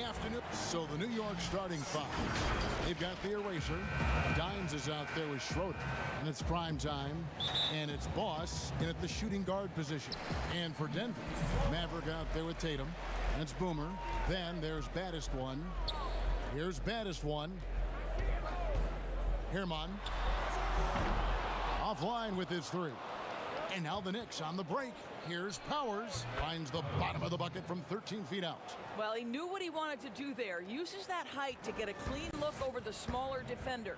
afternoon. So the New York starting five. They've got the eraser. Dimes is out there with Schroeder. And it's prime time. And it's Boss in at the shooting guard position. And for Denver, Maverick out there with Tatum. And it's Boomer. Then there's baddest one. Here's baddest one. Herman. Offline with his three. And now the Knicks on the break. Here's Powers. Finds the bottom of the bucket from 13 feet out. Well, he knew what he wanted to do there. Uses that height to get a clean look over the smaller defender.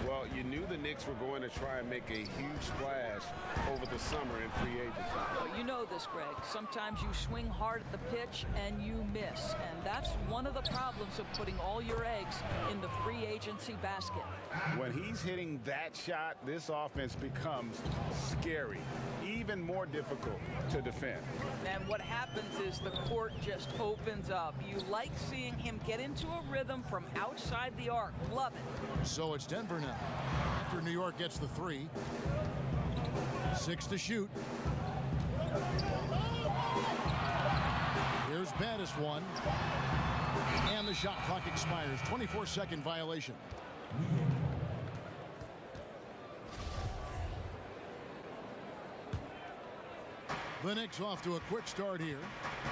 Well, you knew the Knicks were going to try and make a huge splash over the summer in free agency. Well, you know this, Greg. Sometimes you swing hard at the pitch and you miss. And that's one of the problems of putting all your eggs in the free agency basket. When he's hitting that shot, this offense becomes scary, even more difficult to defend. And what happens is the court just opens up. You like seeing him get into a rhythm from outside the arc. Love it. So it's Denver now. After New York gets the three. 6 to shoot. Here's baddest one. And the shot clock expires. 24-second violation. The Knicks off to a quick start here.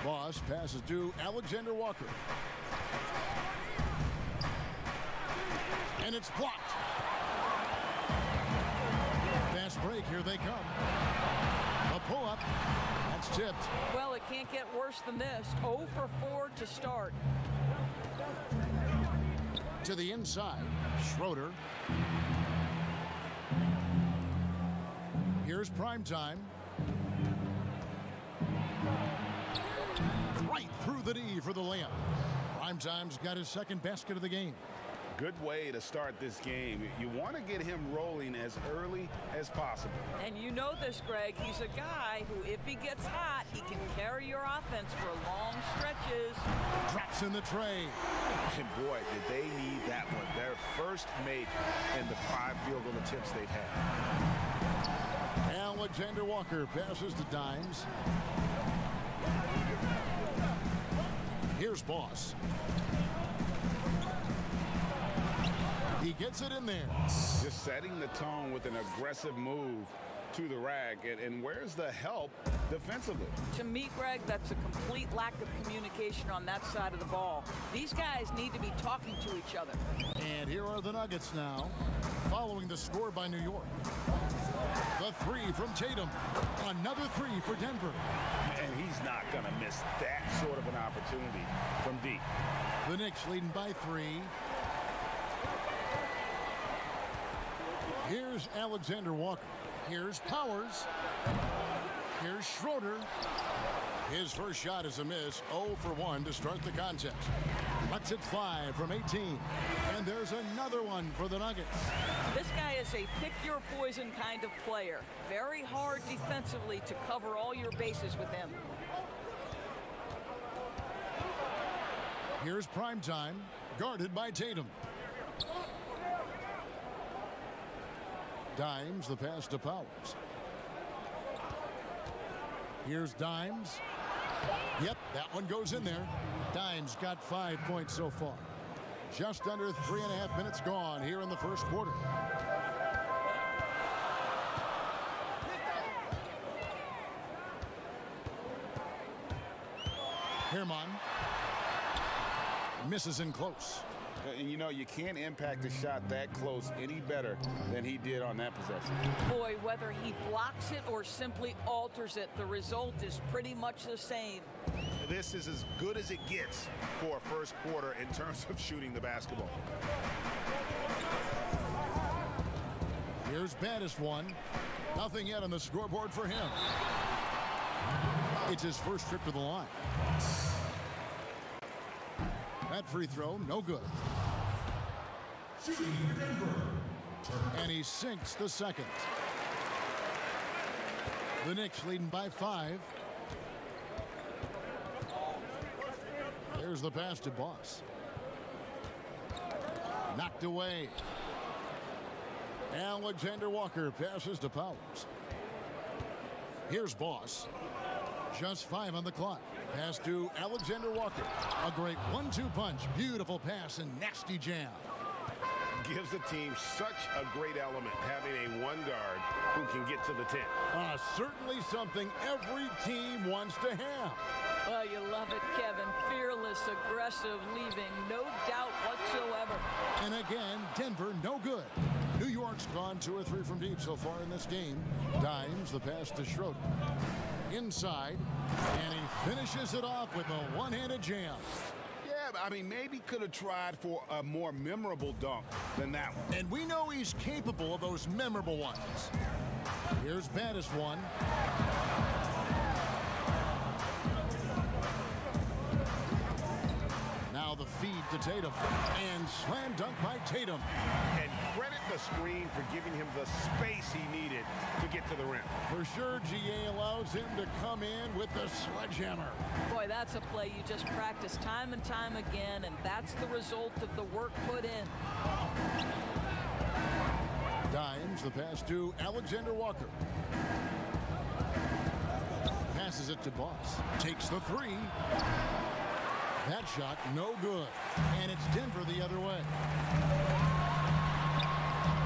Boss passes to Alexander Walker. And it's blocked. Fast break, here they come. A pull-up. That's tipped. Well, it can't get worse than this. 0 for 4 to start. To the inside. Schroeder. Here's prime time. Right through the D for the layup. Primetime's got his second basket of the game. Good way to start this game. You want to get him rolling as early as possible. And you know this, Greg. He's a guy who, if he gets hot, he can carry your offense for long stretches. Drops in the tray. And boy, did they need that one. Their first make in the 5 field goal attempts they've had. Alexander Walker passes to Dimes. Here's Boss. He gets it in there. Just setting the tone with an aggressive move to the rack. And where's the help defensively? To me, Greg, that's a complete lack of communication on that side of the ball. These guys need to be talking to each other. And here are the Nuggets now, following the score by New York. The three from Tatum. Another three for Denver. And he's not going to miss that sort of an opportunity from deep. The Knicks leading by 3. Here's Alexander Walker. Here's Powers. Here's Schroeder. His first shot is a miss. 0 for 1 to start the contest. Lets it fly from 18. And there's another one for the Nuggets. This guy is a pick-your-poison kind of player. Very hard defensively to cover all your bases with him. Here's prime time, guarded by Tatum. Dimes, the pass to Powers. Here's Dimes. Yep, that one goes in there. Dimes got 5 points so far. Just under 3.5 minutes gone here in the first quarter. Herman misses in close. And you know, you can't impact a shot that close any better than he did on that possession. Boy, whether he blocks it or simply alters it, the result is pretty much the same. This is as good as it gets for a first quarter in terms of shooting the basketball. Here's baddest one. Nothing yet on the scoreboard for him. It's his first trip to the line. That free throw, no good. And he sinks the second. The Knicks leading by 5. There's the pass to Boss. Knocked away. Alexander Walker passes to Powers. Here's Boss. Just 5 on the clock. Pass to Alexander Walker. A great 1-2 punch. Beautiful pass and nasty jam. Gives the team such a great element having a one guard who can get to the 10. Certainly something every team wants to have. Well, you love it, Kevin. Fearless, aggressive, leaving no doubt whatsoever. And again, Denver no good. New York's gone 2 or 3 from deep so far in this game. Dimes the pass to Schroeder. Inside, and he finishes it off with a one-handed jam. Yeah, I mean, maybe could have tried for a more memorable dunk than that one. And we know he's capable of those memorable ones. Here's Baddest one. Now the feed to Tatum. And slam dunk by Tatum. And credit the screen for giving him the space he needed to get to the rim. For sure, GA allows him to come in with the sledgehammer. Boy, that's a play you just practice time and time again, and that's the result of the work put in. Dimes the pass to Alexander Walker. Passes it to Boss. Takes the 3. That shot no good. And it's Denver the other way.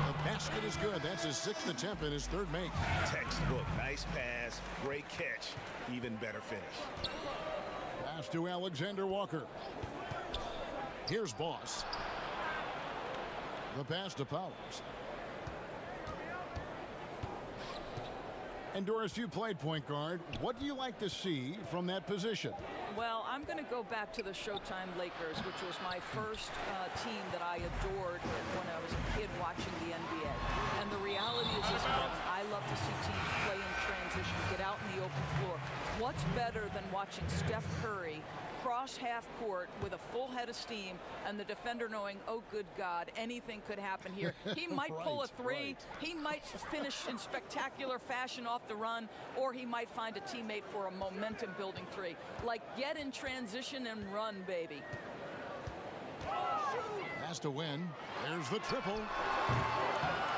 The basket is good. That's his 6th attempt and his 3rd make. Textbook. Nice pass. Great catch. Even better finish. Pass to Alexander Walker. Here's Boss. The pass to Powers. And Doris, you played point guard. What do you like to see from that position? Well, I'm going to go back to the Showtime Lakers, which was my first team that I adored when I was a kid watching the NBA. And the reality is this, Kevin, I love to see teams play in transition, get out in the open floor. What's better than watching Steph Curry cross half court with a full head of steam and the defender knowing, oh, good God, anything could happen here. He might pull a 3. Right. He might finish in spectacular fashion off the run, or he might find a teammate for a momentum-building 3. Like, get in transition and run, baby. Has to win. There's the triple.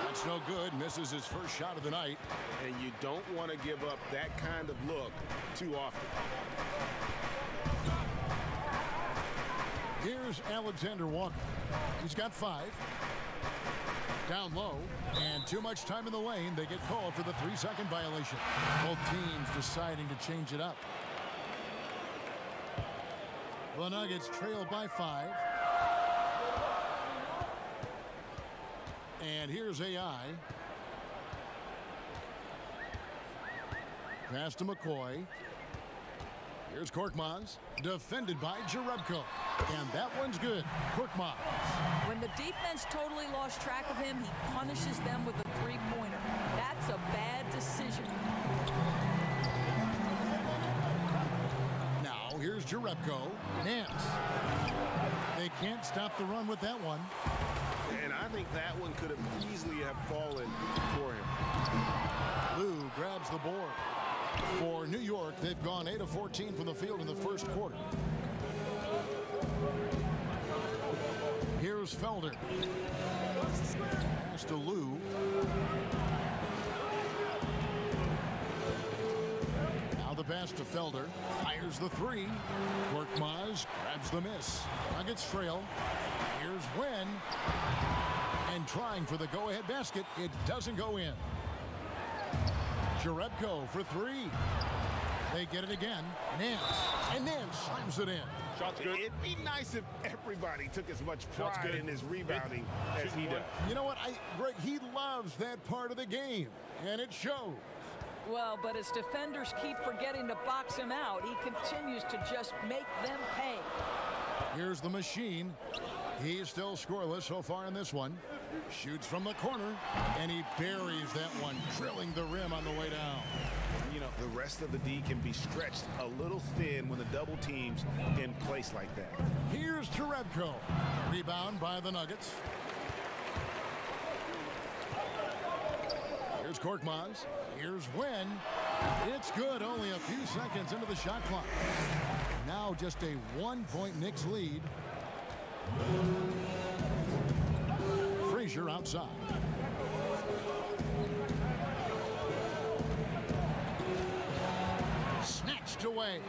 That's no good. Misses his first shot of the night. And you don't want to give up that kind of look too often. Here's Alexander Walker. He's got 5. Down low, and too much time in the lane. They get called for the 3-second violation. Both teams deciding to change it up. The Nuggets trail by 5. And here's AI. Pass to McCoy. Here's Korkmaz, defended by Jerebko. And that one's good. Korkmaz. When the defense totally lost track of him, he punishes them with a 3-pointer. That's a bad decision. Now here's Jerebko. Nance. They can't stop the run with that one. And I think that one could have easily have fallen for him. Lou grabs the board. For New York, they've gone 8 of 14 from the field in the first quarter. Here's Felder. Pass to Lou. Now the pass to Felder. Fires the 3. Korkmaz grabs the miss. Nuggets trail. Here's Wen. And trying for the go-ahead basket. It doesn't go in. Jerebko for 3. They get it again. Nance. And Nance slams it in. Shot's good. It'd be nice if everybody took as much pride in his rebounding as he does. You know what? Greg, he loves that part of the game, and it shows. Well, but as defenders keep forgetting to box him out, he continues to just make them pay. Here's the machine. He's still scoreless so far in this one. Shoots from the corner, and he buries that one, drilling the rim on the way down. You know, the rest of the D can be stretched a little thin when the double team's in place like that. Here's Jerebko. Rebound by the Nuggets. Here's Korkmaz. Here's Wen. It's good, only a few seconds into the shot clock. Now just a 1-point Knicks lead. Frazier outside. Snatched away.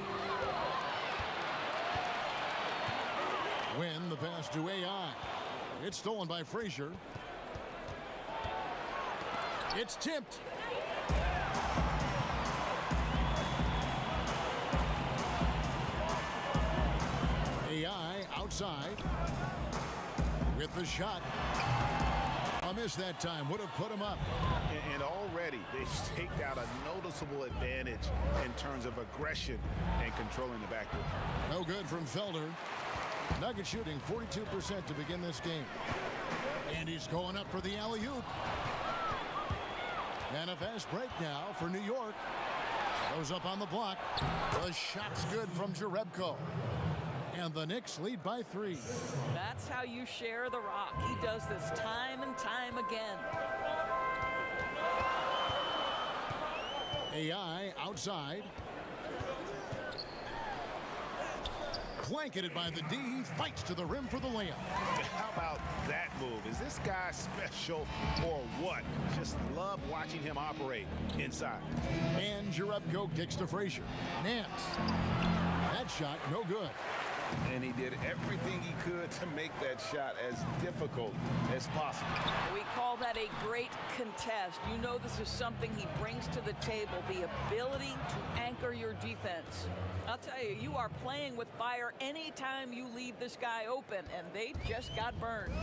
Win the pass to AI. It's stolen by Frazier. It's tipped. AI outside with the shot. A miss that time. Would have put him up. And already they've staked out a noticeable advantage in terms of aggression and controlling the backcourt. No good from Felder. Nuggets shooting 42% to begin this game. And he's going up for the alley-oop. And a fast break now for New York. Goes up on the block. The shot's good from Jerebko. And the Knicks lead by 3. That's how you share the rock. He does this time and time again. AI outside. Blanketed by the D. He fights to the rim for the layup. How about that move? Is this guy special or what? Just love watching him operate inside. And Jerebko kicks to Frazier. Nance. That shot no good. And he did everything he could to make that shot as difficult as possible. We call that a great contest. You know this is something he brings to the table, the ability to anchor your defense. I'll tell you, you are playing with fire anytime you leave this guy open, and they just got burned.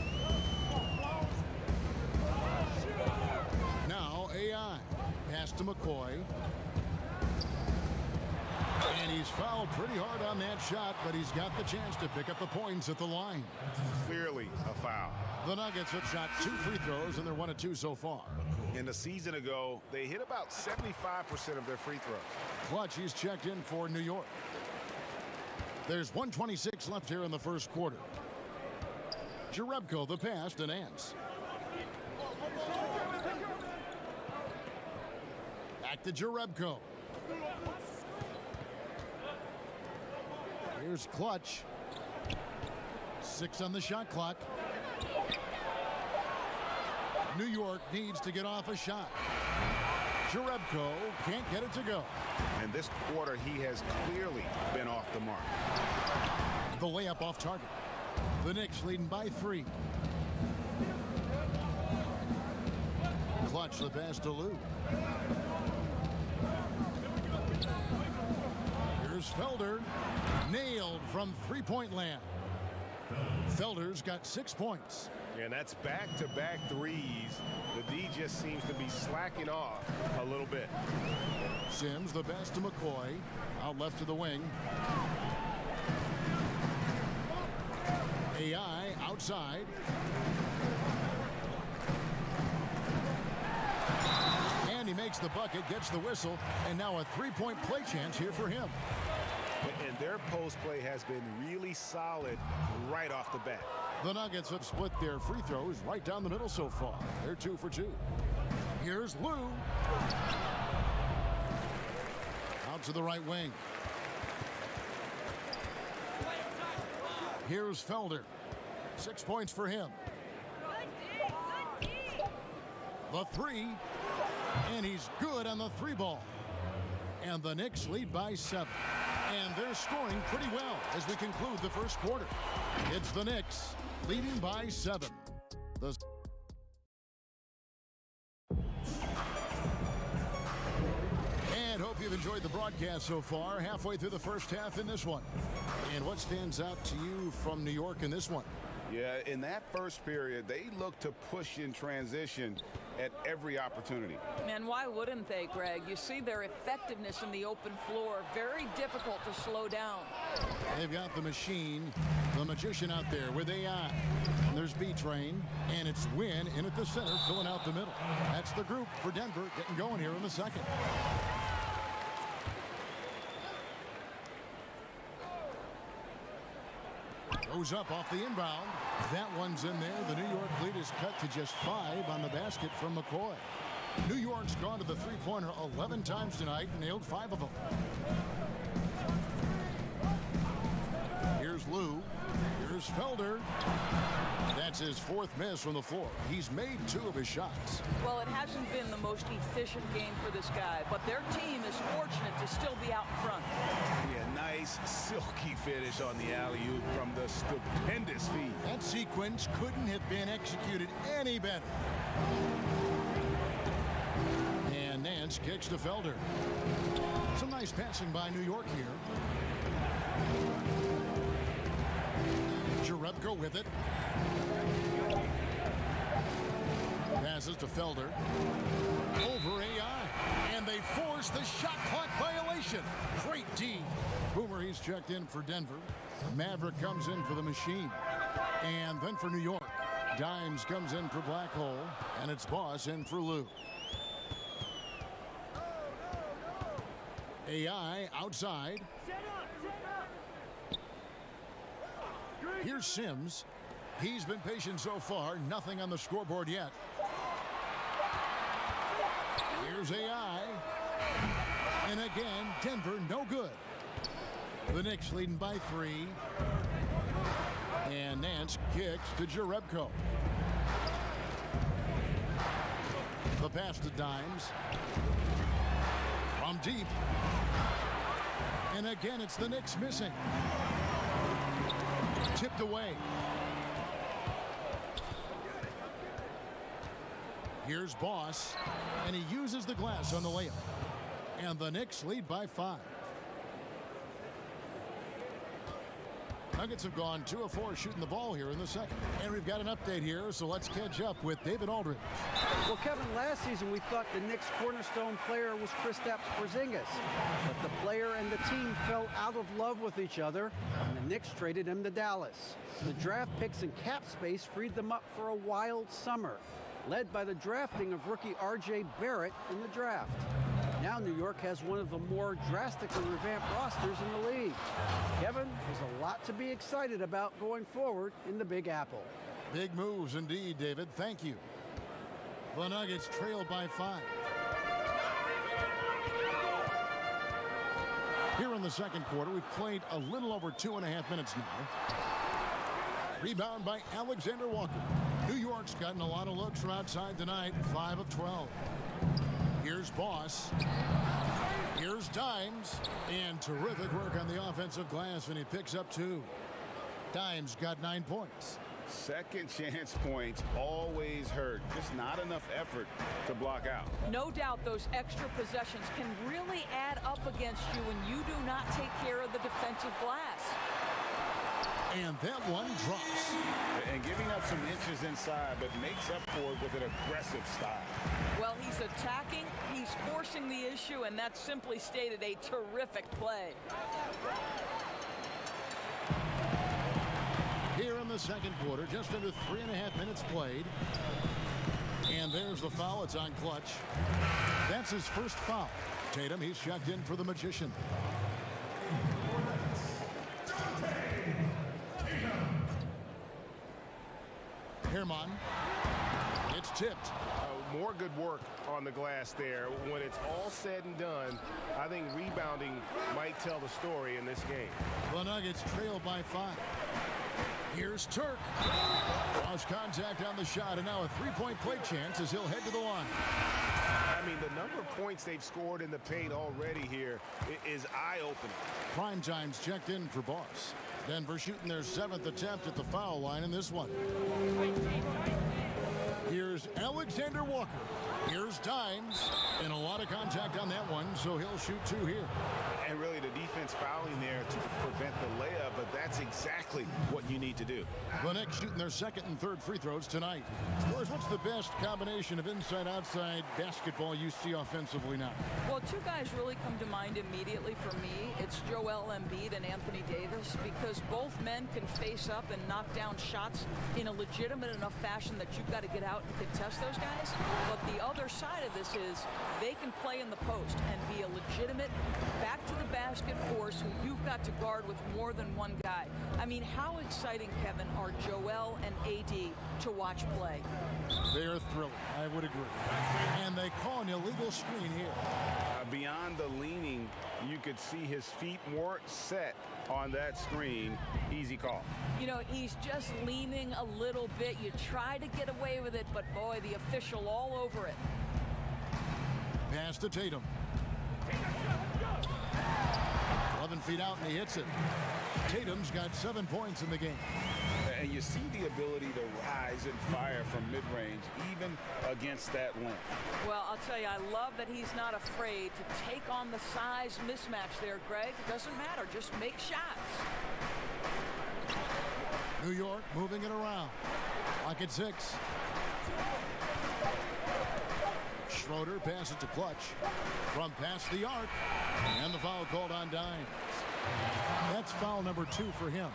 Now AI. Pass to McCoy. And he's fouled pretty hard on that shot, but he's got the chance to pick up the points at the line. Clearly a foul. The Nuggets have shot 2 free throws, and they're 1 of 2 so far. In the season ago, they hit about 75% of their free throws. Clutch, he's checked in for New York. There's 1:26 left here in the first quarter. Jerebko, the pass to Nance. Back to Jerebko. Here's Clutch. 6 on the shot clock. New York needs to get off a shot. Jerebko can't get it to go. And this quarter, he has clearly been off the mark. The layup off target. The Knicks leading by 3. Clutch the pass to Lou. Here's Felder. Nailed from three-point land. Felder's got 6 points. And that's back-to-back threes. The D just seems to be slacking off a little bit. Sims the pass to McCoy. Out left to the wing. AI outside. And he makes the bucket, gets the whistle, and now a three-point play chance here for him. And their post play has been really solid right off the bat. The Nuggets have split their free throws right down the middle so far. They're 2 for 2. Here's Lou. Out to the right wing. Here's Felder. 6 points for him. The 3. And he's good on the 3 ball. And the Knicks lead by 7. And they're scoring pretty well as we conclude the first quarter. It's the Knicks leading by 7. And hope you've enjoyed the broadcast so far. Halfway through the first half in this one. And what stands out to you from New York in this one? Yeah, in that first period, they looked to push in transition at every opportunity. And why wouldn't they, Greg? You see their effectiveness in the open floor. Very difficult to slow down. They've got the machine, the magician out there with AI. And there's B-Train, and it's Wynn in at the center, filling out the middle. That's the group for Denver getting going here in the second. Goes up off the inbound. That one's in there. The New York lead is cut to just 5 on the basket from McCoy. New York's gone to the three-pointer 11 times tonight and nailed 5 of them. Here's Lou. Here's Felder. That's his 4th miss from the floor. He's made 2 of his shots. Well, it hasn't been the most efficient game for this guy, but their team is fortunate to still be out in front. Yeah, nice silky finish on the alley-oop from the stupendous feed. That sequence couldn't have been executed any better. And Nance kicks to Felder. Some nice passing by New York here. Jerebko with it. Passes to Felder. Over AI. And they force the shot clock violation. Great D. Boomer, he's checked in for Denver. Maverick comes in for the Machine. And then for New York, Dimes comes in for Black Hole. And it's Boss in for Lou. AI outside. Here's Sims. He's been patient so far. Nothing on the scoreboard yet. Here's AI. And again, Denver no good. The Knicks leading by 3. And Nance kicks to Jerebko. The pass to Dimes. From deep. And again, it's the Knicks missing. Tipped away. Here's Boss, and he uses the glass on the layup. And the Knicks lead by 5. Nuggets have gone 2 of 4 shooting the ball here in the second. And we've got an update here, so let's catch up with David Aldridge. Well, Kevin, last season we thought the Knicks' cornerstone player was Kristaps Porzingis. But the player and the team fell out of love with each other, and the Knicks traded him to Dallas. The draft picks and cap space freed them up for a wild summer, led by the drafting of rookie R.J. Barrett in the draft. Now New York has one of the more drastically revamped rosters in the league. Kevin, there's a lot to be excited about going forward in the Big Apple. Big moves indeed, David. Thank you. The Nuggets trail by 5. Here in the second quarter, we've played a little over 2.5 minutes now. Rebound by Alexander Walker. New York's gotten a lot of looks from outside tonight, 5 of 12. Here's Boss. Here's Dimes. And terrific work on the offensive glass, and he picks up 2. Dimes got 9 points. Second chance points always hurt. Just not enough effort to block out. No doubt those extra possessions can really add up against you when you do not take care of the defensive glass. And that one drops. And giving up some inches inside, but makes up for it with an aggressive style. Well, he's attacking, he's forcing the issue, and that's simply stated a terrific play. Here in the second quarter, just under 3.5 minutes played. And there's the foul. It's on Clutch. That's his first foul. Tatum, he's checked in for the Magician. Herman. It's tipped. More good work on the glass there. When it's all said and done, I think rebounding might tell the story in this game. The Nuggets trail by 5. Here's Turk. Lost contact on the shot, and now a three-point play chance as he'll head to the line. I mean, the number of points they've scored in the paint already here is eye-opening. Prime Time's checked in for Boss. Denver shooting their 7th attempt at the foul line in this one. Here's Alexander Walker. Here's Dimes. And a lot of contact on that one, so he'll shoot 2 here. And really the defense fouling there to prevent the layup, but that's exactly what you need to do. The Knicks shooting their 2nd and 3rd free throws tonight. Scores, what's the best combination of inside-outside basketball you see offensively now? Well, 2 guys really come to mind immediately for me. It's Joel Embiid and Anthony Davis, because both men can face up and knock down shots in a legitimate enough fashion that you've got to get out and contest those guys. But the other side of this is they can play in the post and be a legitimate back-to-the-basket force who you've got to guard with more than one guy. I mean, how exciting, Kevin, are Joel and AD to watch play? They're thrilling. I would agree. And they call an illegal screen here. Beyond the leaning, you could see his feet weren't set on that screen. Easy call. You know, he's just leaning a little bit. You try to get away with it, but boy, the official all over it. Pass to Tatum. 11 feet out, and he hits it. Tatum's got 7 points in the game. And you see the ability to rise and fire from mid-range, even against that length. Well, I'll tell you, I love that he's not afraid to take on the size mismatch there, Greg. It doesn't matter. Just make shots. New York moving it around. Clock at 6. Schroeder passes to Clutch. From past the arc. And the foul called on Dimes. That's foul number 2 for him.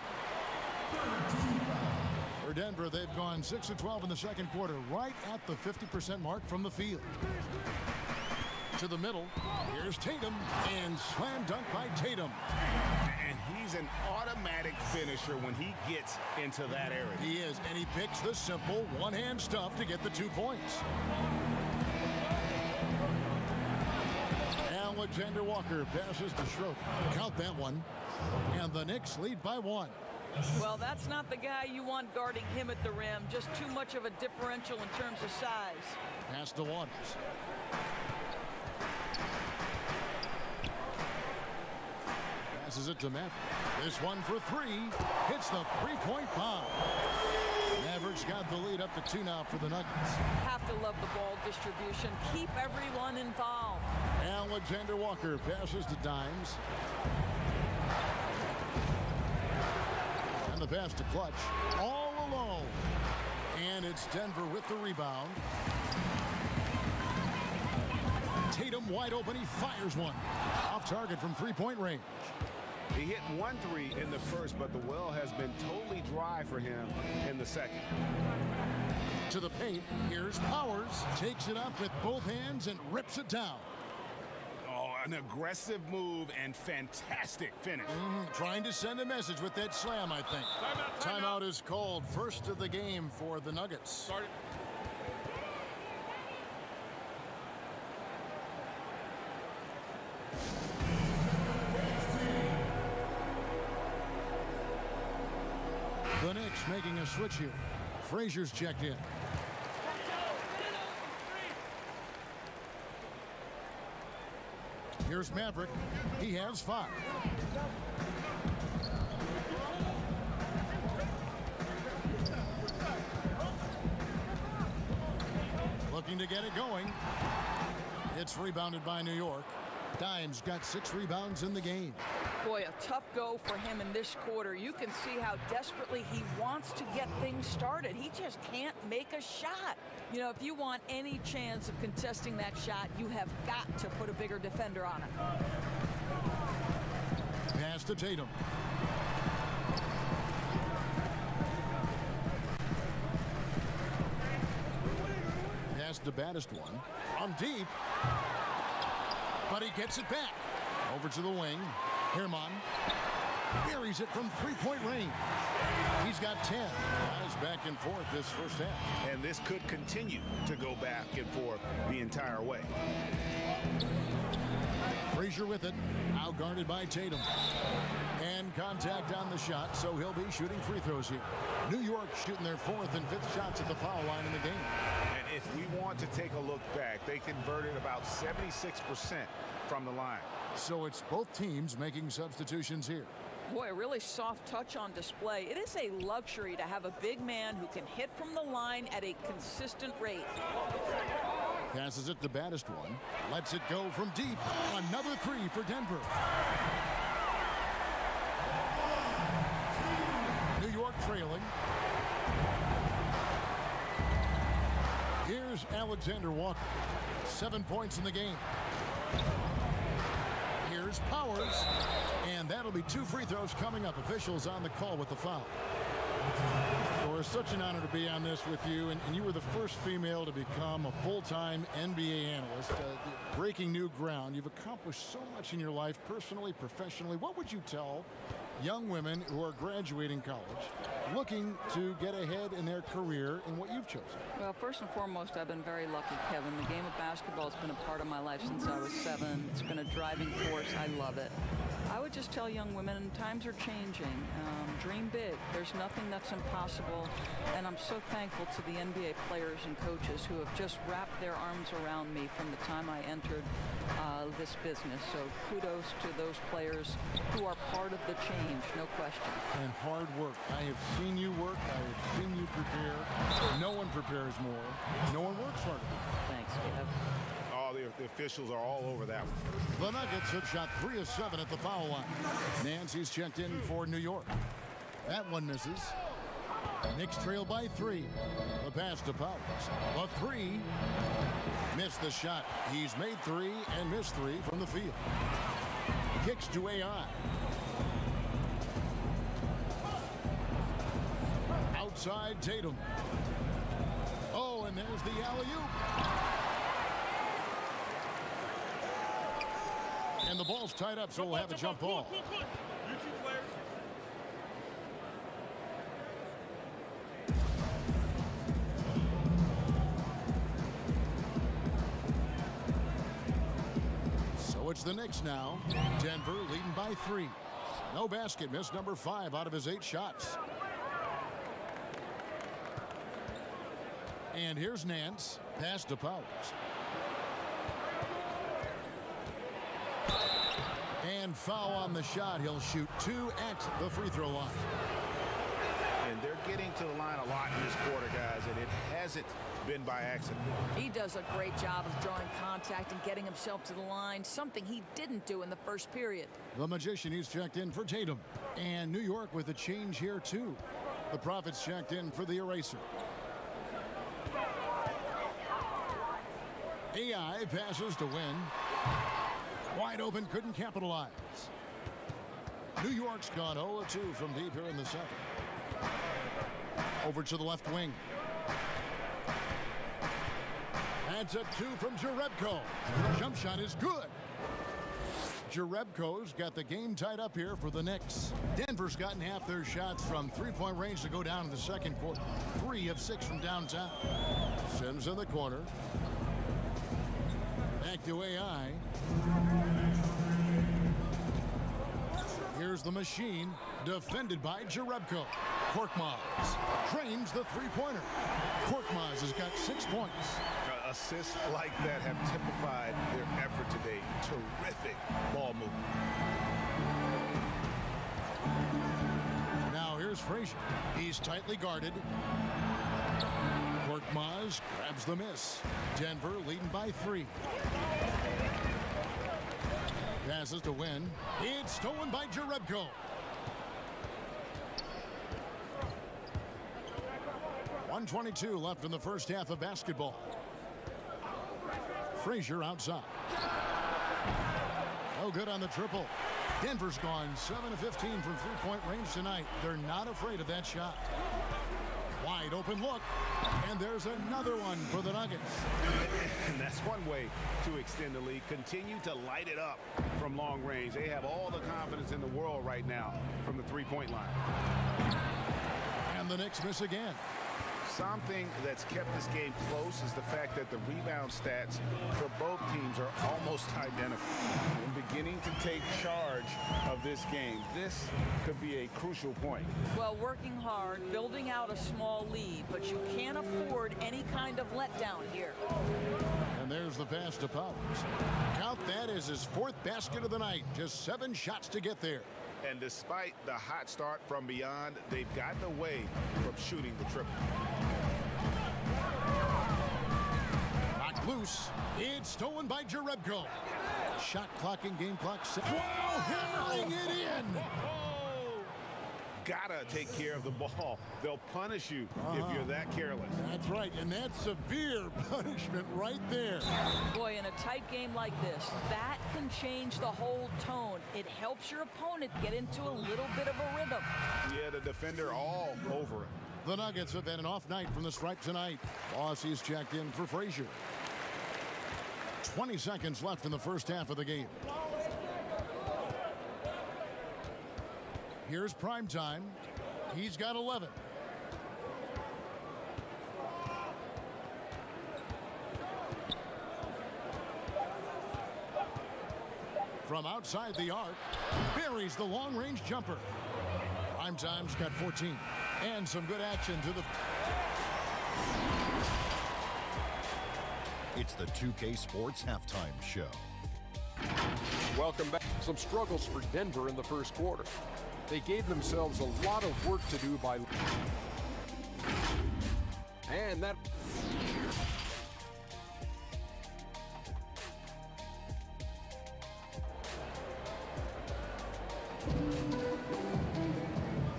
For Denver, they've gone 6 of 12 in the second quarter, right at the 50% mark from the field. To the middle, here's Tatum, and slam dunk by Tatum. And he's an automatic finisher when he gets into that area. He is, and he picks the simple one-hand stuff to get the 2 points. Alexander Walker passes to Schroeder. Count that one. And the Knicks lead by 1. Well, that's not the guy you want guarding him at the rim. Just too much of a differential in terms of size. Pass to Waters. Passes it to Maverick. This one for 3. Hits the three-point bomb. Mavericks got the lead up to 2 now for the Nuggets. Have to love the ball distribution. Keep everyone involved. Alexander Walker passes to Dimes. And the pass to Clutch. All alone. And it's Denver with the rebound. Tatum wide open. He fires one. Off target from three-point range. He hit 1 3 in the first, but the well has been totally dry for him in the second. To the paint. Here's Powers. Takes it up with both hands and rips it down. Oh, an aggressive move and fantastic finish. Trying to send a message with that slam, I think. Timeout is called. First of the game for the Nuggets. The Knicks making a switch here. Frazier's checked in. Here's Maverick. He has 5. Looking to get it going. It's rebounded by New York. Dimes got 6 rebounds in the game. Boy, a tough go for him in this quarter. You can see how desperately he wants to get things started. He just can't make a shot. You know, if you want any chance of contesting that shot, you have got to put a bigger defender on it. Pass to Tatum. Pass to Baddest one. From deep. But he gets it back. Over to the wing. Herman buries it from three-point range. He's got 10. Guys back and forth this first half. And this could continue to go back and forth the entire way. Frazier with it. Out guarded by Tatum. And contact on the shot, so he'll be shooting free throws here. New York shooting their 4th and 5th shots at the foul line in the game. And if we want to take a look back, they converted about 76% from the line. So it's both teams making substitutions here. Boy, a really soft touch on display. It is a luxury to have a big man who can hit from the line at a consistent rate. Passes it the Baddest one. Lets it go from deep. Another 3 for Denver. New York trailing. Here's Alexander Walker. 7 points in the game. Here's Powers. And that'll be 2 free throws coming up. Officials on the call with the foul. Well, it's such an honor to be on this with you, and you were the first female to become a full-time NBA analyst. Breaking new ground. You've accomplished so much in your life, personally, professionally. What would you tell young women who are graduating college, looking to get ahead in their career in what you've chosen? Well, first and foremost, I've been very lucky, Kevin. The game of basketball has been a part of my life since I was 7. It's been a driving force. I love it. I would just tell young women, times are changing. dream big. There's nothing that's impossible, and I'm so thankful to the NBA players and coaches who have just wrapped their arms around me from the time I entered this business. So kudos to those players who are part of the change, no question. And hard work. I have seen you work. I have seen you prepare. No one prepares more. No one works harder. Thanks, Kev. Oh, the officials are all over that one. The Nuggets have shot 3 of 7 at the foul line. Nancy's checked in for New York. That one misses. Knicks trail by 3. The pass to Powers. The 3. Missed the shot. He's made 3 and missed 3 from the field. Kicks to AI. Outside Tatum. Oh, and there's the alley-oop. And the ball's tied up, so we'll have a jump ball. So it's the Knicks now. Denver leading by 3. No basket. Missed number 5 out of his 8 shots. And here's Nance. Pass to Powers. And foul on the shot. He'll shoot 2 at the free throw line. And they're getting to the line a lot in this quarter, guys, and it hasn't been by accident. He does a great job of drawing contact and getting himself to the line, something he didn't do in the first period. The Magician, he's checked in for Tatum. And New York with a change here, too. The Prophets checked in for the Eraser. AI passes to win. Wide open, couldn't capitalize. New York's gone 0-2 from deep here in the second. Over to the left wing. That's a 2 from Jerebko. Jump shot is good. Jerebko's got the game tied up here for the Knicks. Denver's gotten half their shots from three-point range to go down in the second quarter. 3 of 6 from downtown. Sims in the corner. Back to AI. Here's the machine, defended by Jerebko. Korkmaz trains the three-pointer. Korkmaz has got 6 points. Assists like that have typified their effort today. Terrific ball movement. Now here's Frazier. He's tightly guarded. Korkmaz grabs the miss. Denver leading by 3. Passes to win. It's stolen by Jerebko. .122 left in the first half of basketball. Frazier outside. No good on the triple. Denver's gone 7 of 15 from three-point range tonight. They're not afraid of that shot. Wide open look. And there's another one for the Nuggets. And that's one way to extend the lead. Continue to light it up from long range. They have all the confidence in the world right now from the three-point line. And the Knicks miss again. Something that's kept this game close is the fact that the rebound stats for both teams are almost identical. And beginning to take charge of this game, this could be a crucial point. Well, working hard, building out a small lead, but you can't afford any kind of letdown here. And there's the pass to Powers. Count that as his 4th basket of the night. Just 7 shots to get there. And despite the hot start from beyond, they've gotten away from shooting the triple. Knocked loose. It's stolen by Jerebko. Shot clock and game clock set. Wow, hammering it in. Gotta take care of the ball. They'll punish you if you're that careless. That's right, and that's severe punishment right there. Boy, in a tight game like this, that can change the whole tone. It helps your opponent get into a little bit of a rhythm. Yeah, the defender all over it. The Nuggets have had an off night from the stripe tonight. Bossie's checked in for Frazier. 20 seconds left in the first half of the game. Here's prime time. He's got 11. From outside the arc, buries the long-range jumper. Primetime's got 14. And some good action to the... It's the 2K Sports Halftime Show. Welcome back. Some struggles for Denver in the first quarter. They gave themselves a lot of work to do by... And that...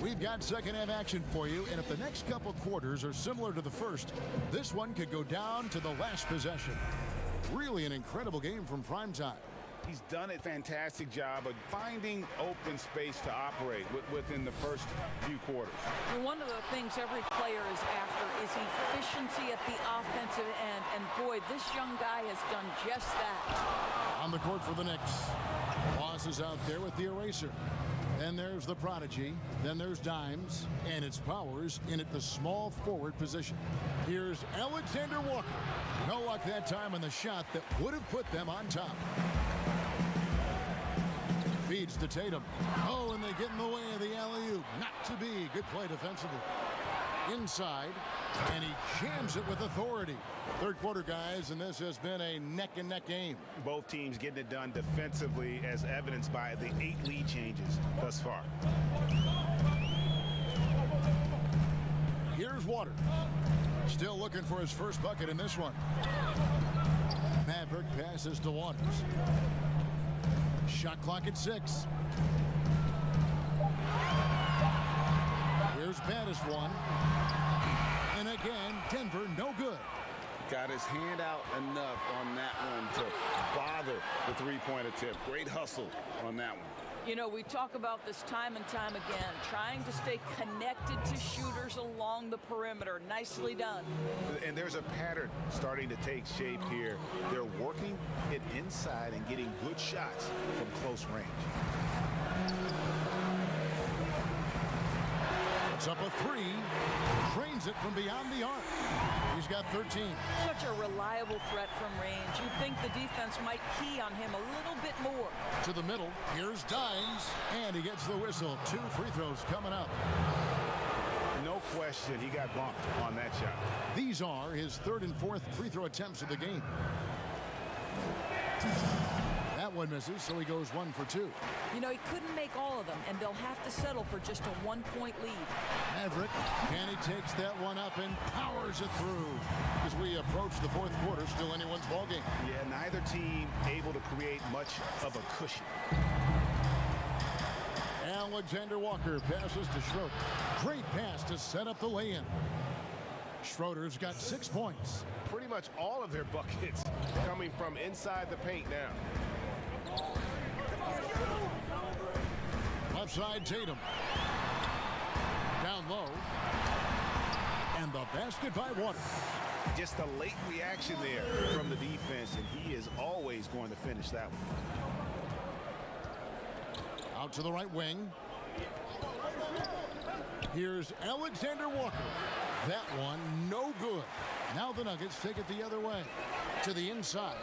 We've got second half action for you, and if the next couple quarters are similar to the first, this one could go down to the last possession. Really an incredible game from Primetime. He's done a fantastic job of finding open space to operate within the first few quarters. Well, one of the things every player is after is efficiency at the offensive end, and boy, this young guy has done just that. On the court for the Knicks, Boss is out there with the eraser. Then there's the prodigy, then there's Dimes, and it's Powers in at the small forward position. Here's Alexander Walker. No luck that time on the shot that would have put them on top. Feeds to Tatum. Oh, and they get in the way of the alley-oop. Not to be. Good play defensively. Inside, and he jams it with authority. Third quarter, guys, and this has been a neck-and-neck game. Both teams getting it done defensively, as evidenced by the 8 lead changes thus far. Here's Waters. Still looking for his first bucket in this one. Maverick passes to Waters. Shot clock at 6. Here's baddest one. And again, Denver no good. Got his hand out enough on that one to bother the three-point attempt. Great hustle on that one. You know, we talk about this time and time again, trying to stay connected to shooters along the perimeter. Nicely done. And there's a pattern starting to take shape here. They're working it inside and getting good shots from close range. Puts up a 3. Drains it from beyond the arc. He's got 13. Such a reliable threat from range. You'd think the defense might key on him a little bit more. To the middle. Here's Dimes. And he gets the whistle. 2 free throws coming up. No question he got bumped on that shot. These are his 3rd and 4th free throw attempts of the game. That one misses, so he goes 1 for 2. You know, he couldn't make all of them, and they'll have to settle for just a 1-point lead. Maverick, and he takes that one up and powers it through. As we approach the 4th quarter, still anyone's ballgame. Yeah, neither team able to create much of a cushion. Alexander Walker passes to Schroeder. Great pass to set up the lay-in. Schroeder's got 6 points. Pretty much all of their buckets coming from inside the paint now. Left side, Tatum. Down low. And the basket by Waters. Just a late reaction there from the defense, and he is always going to finish that one. Out to the right wing. Here's Alexander Walker. That one, no good. Now the Nuggets take it the other way. To the inside.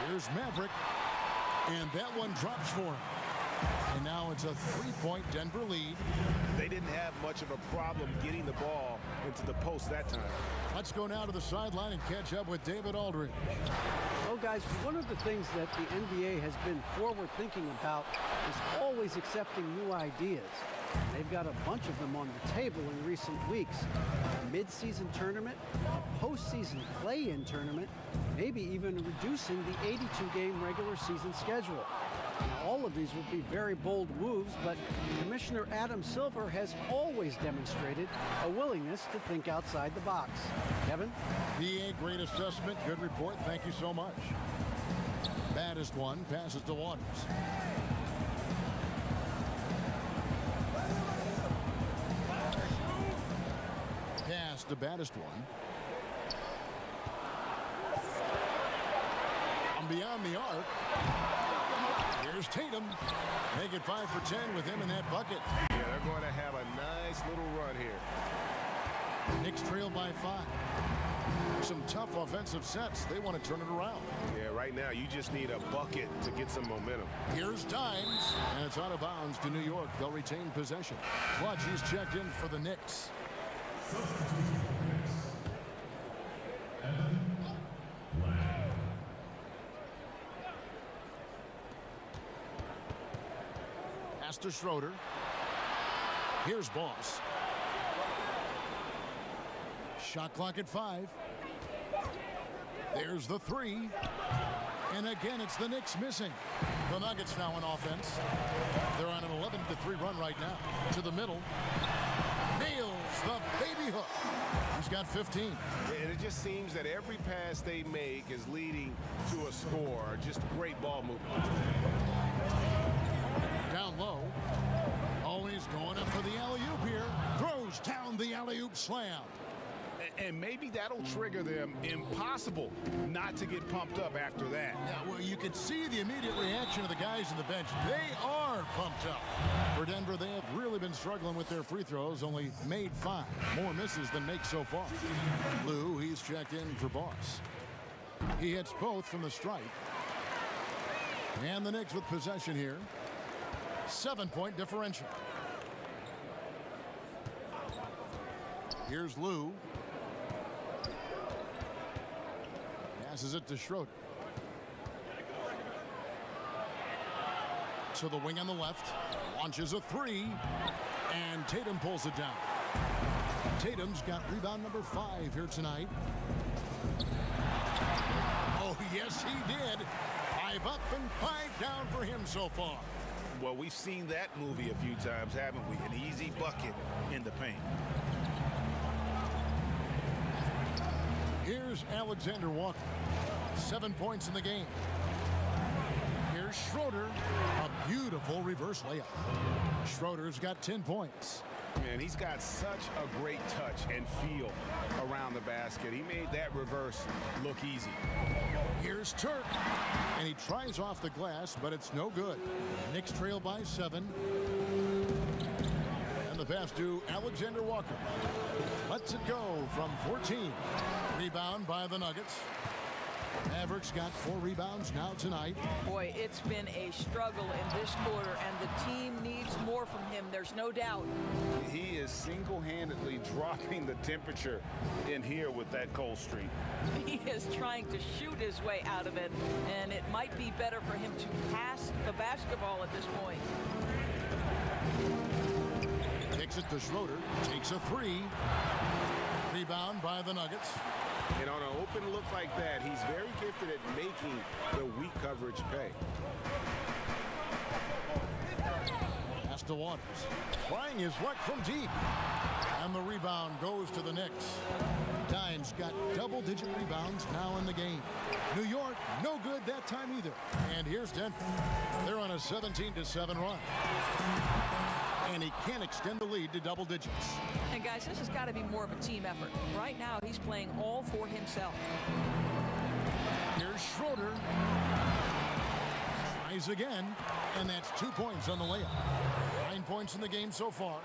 Here's Maverick. And that one drops for him. And now it's a 3-point Denver lead. They didn't have much of a problem getting the ball into the post that time. Let's go now to the sideline and catch up with David Aldridge. Well, guys, one of the things that the NBA has been forward thinking about is always accepting new ideas. They've got a bunch of them on the table in recent weeks. A mid-season tournament, a postseason play-in tournament, maybe even reducing the 82-game regular season schedule. Now, all of these would be very bold moves, but Commissioner Adam Silver has always demonstrated a willingness to think outside the box. Kevin? VA, great assessment, good report. Thank you so much. Baddest one passes to Waters. Pass to baddest one. And beyond the arc. Here's Tatum. Make it 5 for 10 with him in that bucket. Yeah, they're going to have a nice little run here. Knicks trail by 5. some tough offensive sets. They want to turn it around. Yeah, right now you just need a bucket to get some momentum. Here's Dimes, and it's out of bounds to New York. They'll retain possession. Clutch, he's checked in for the Knicks. Pass to Schroeder. Here's Boss. Shot clock at 5. There's the 3. And again, it's the Knicks missing. The Nuggets now on offense. They're on an 11-3 run right now. To the middle. Nails the baby hook. He's got 15. And it just seems that every pass they make is leading to a score. Just great ball movement. Down low. Oh, he's going up for the alley-oop here. Throws down the alley-oop slam. And maybe that'll trigger them. Impossible not to get pumped up after that. Yeah, well, you can see the immediate reaction of the guys on the bench. They are pumped up. For Denver, they have really been struggling with their free throws, only made 5. More misses than makes so far. Lou, he's checked in for Boss. He hits both from the stripe. And the Knicks with possession here. 7-point differential. Here's Lou. Passes it to Schroeder. To the wing on the left. Launches a 3. And Tatum pulls it down. Tatum's got rebound number 5 here tonight. Oh, yes, he did. 5 up and 5 down for him so far. Well, we've seen that movie a few times, haven't we? An easy bucket in the paint. Here's Alexander Walker. 7 points in the game. Here's Schroeder. A beautiful reverse layup. Schroeder's got 10 points. Man, he's got such a great touch and feel around the basket. He made that reverse look easy. Here's Turk. And he tries off the glass, but it's no good. Knicks trail by 7. And the pass to Alexander Walker. Lets it go from 14. Rebound by the Nuggets. Mavericks got 4 rebounds now tonight. Boy, it's been a struggle in this quarter, and the team needs more from him. There's no doubt. He is single-handedly dropping the temperature in here with that cold streak. He is trying to shoot his way out of it, and it might be better for him to pass the basketball at this point. Kicks it to Schroeder. Takes a 3. Rebound by the Nuggets. And on an open look like that, he's very gifted at making the weak coverage pay. Pass to Waters. Trying his luck from deep. And the rebound goes to the Knicks. Dimes got double-digit rebounds now in the game. New York, no good that time either. And here's Denver. They're on a 17-7 run. And he can't extend the lead to double digits. And guys, this has got to be more of a team effort. Right now, he's playing all for himself. Here's Schroeder. Tries again, and that's 2 points on the layup. 9 points in the game so far.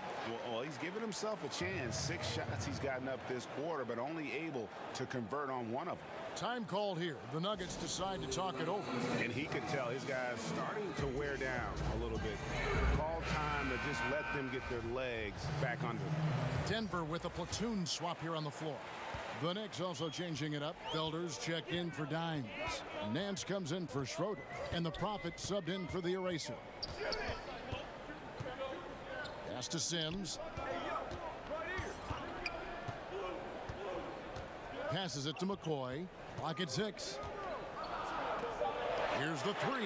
Well, he's given himself a chance. 6 shots he's gotten up this quarter, but only able to convert on 1 of them. Time called here. The Nuggets decide to talk it over. And he could tell his guys starting to wear down a little bit. Call time to just let them get their legs back under. Denver with a platoon swap here on the floor. The Knicks also changing it up. Felder's checked in for Dimes. Nance comes in for Schroeder. And the Prophet subbed in for the Eraser. Pass to Sims. Passes it to McCoy. Clock at 6. Here's the 3.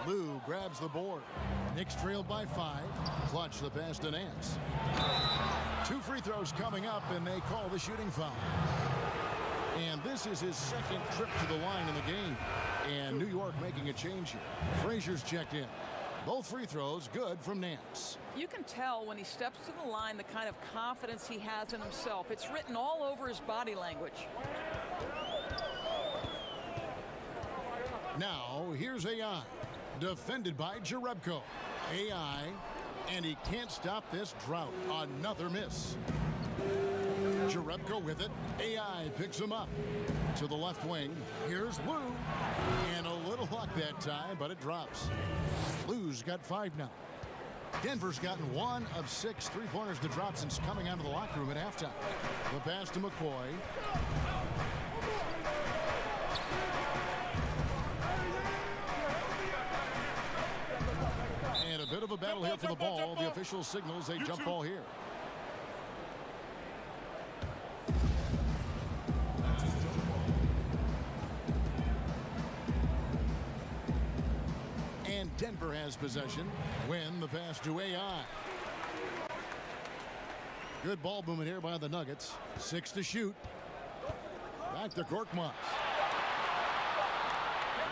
Lou grabs the board. Knicks trailed by 5. Clutch the pass to Nance. 2 free throws coming up, and they call the shooting foul. And this is his 2nd trip to the line in the game. And New York making a change here. Frazier's checked in. Both free throws good from Nance. You can tell when he steps to the line the kind of confidence he has in himself. It's written all over his body language. Now, here's AI. Defended by Jerebko. AI, and he can't stop this drought. Another miss. Jerebko with it. AI picks him up to the left wing. Here's Lou. And a little luck that time, but it drops. Lou's got 5 now. Denver's gotten 1 of 6 3-pointers to drop since coming out of the locker room at halftime. The pass to McCoy. And a bit of a battle here for the ball. The official signals a jump ball here. And Denver has possession. Win the pass to AI. Good ball movement here by the Nuggets. 6 to shoot. Back to Korkmaz.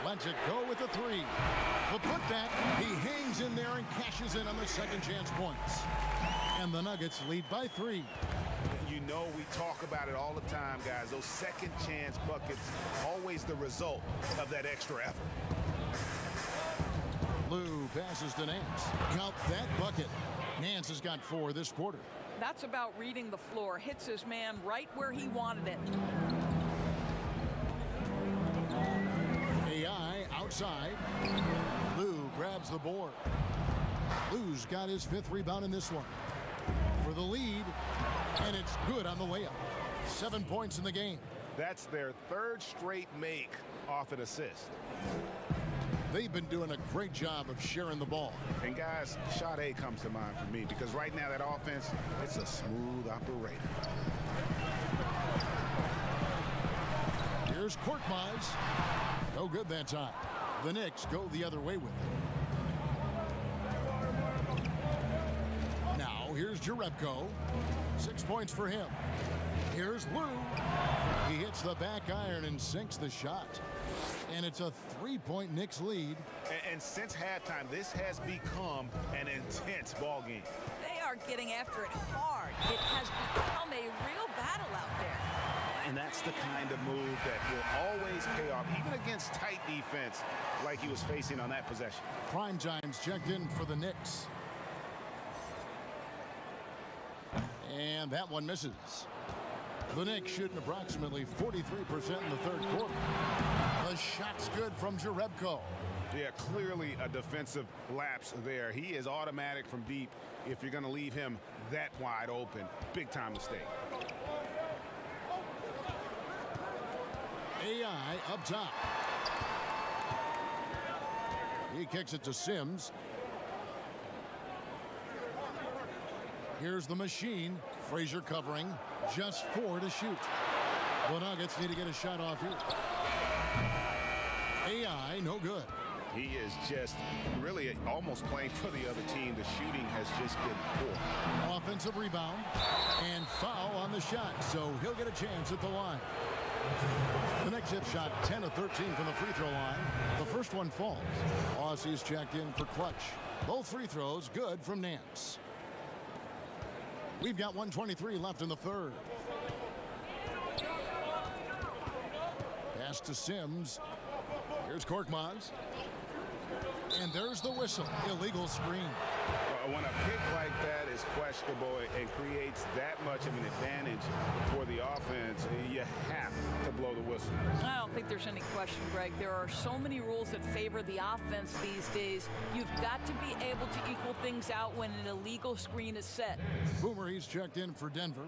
Lets it go with the 3. The putback. He hangs in there and cashes in on the second chance points. And the Nuggets lead by 3. You know we talk about it all the time, guys. Those second chance buckets, always the result of that extra effort. Lou passes to Nance. Count that bucket. Nance has got 4 this quarter. That's about reading the floor. Hits his man right where he wanted it. AI outside. Lou grabs the board. Lou's got his 5th rebound in this one. For the lead, and it's good on the layup. 7 points in the game. That's their 3rd straight make off an assist. They've been doing a great job of sharing the ball. And guys, shot A comes to mind for me because right now that offense, it's a smooth operator. Here's Korkmaz. No good that time. The Knicks go the other way with it. Now here's Jerebko. 6 points for him. Here's Lou. He hits the back iron and sinks the shot. And it's a 3-point Knicks lead. And since halftime, this has become an intense ball game. They are getting after it hard. It has become a real battle out there. And that's the kind of move that will always pay off, even against tight defense like he was facing on that possession. Prime Time's checked in for the Knicks. And that one misses. The Knicks shooting approximately 43% in the 3rd quarter. The shot's good from Jerebko. Yeah, clearly a defensive lapse there. He is automatic from deep if you're going to leave him that wide open. Big time mistake. AI up top. He kicks it to Sims. Here's the machine. Frazier covering. Just 4 to shoot. The Nuggets need to get a shot off here. AI, no good. He is just really almost playing for the other team. The shooting has just been poor. Offensive rebound and foul on the shot, so he'll get a chance at the line. The next hit shot 10 of 13 from the free throw line. The first one falls. Aussie's checked in for clutch. Both free throws good from Nance. We've got 1:23 left in the 3rd. Pass to Sims. Here's Korkmaz. And there's the whistle. Illegal screen. When a pick like that is questionable and creates that much of an advantage for the offense, you have to blow the whistle. I don't think there's any question, Greg. There are so many rules that favor the offense these days. You've got to be able to equal things out when an illegal screen is set. Boomer, he's checked in for Denver.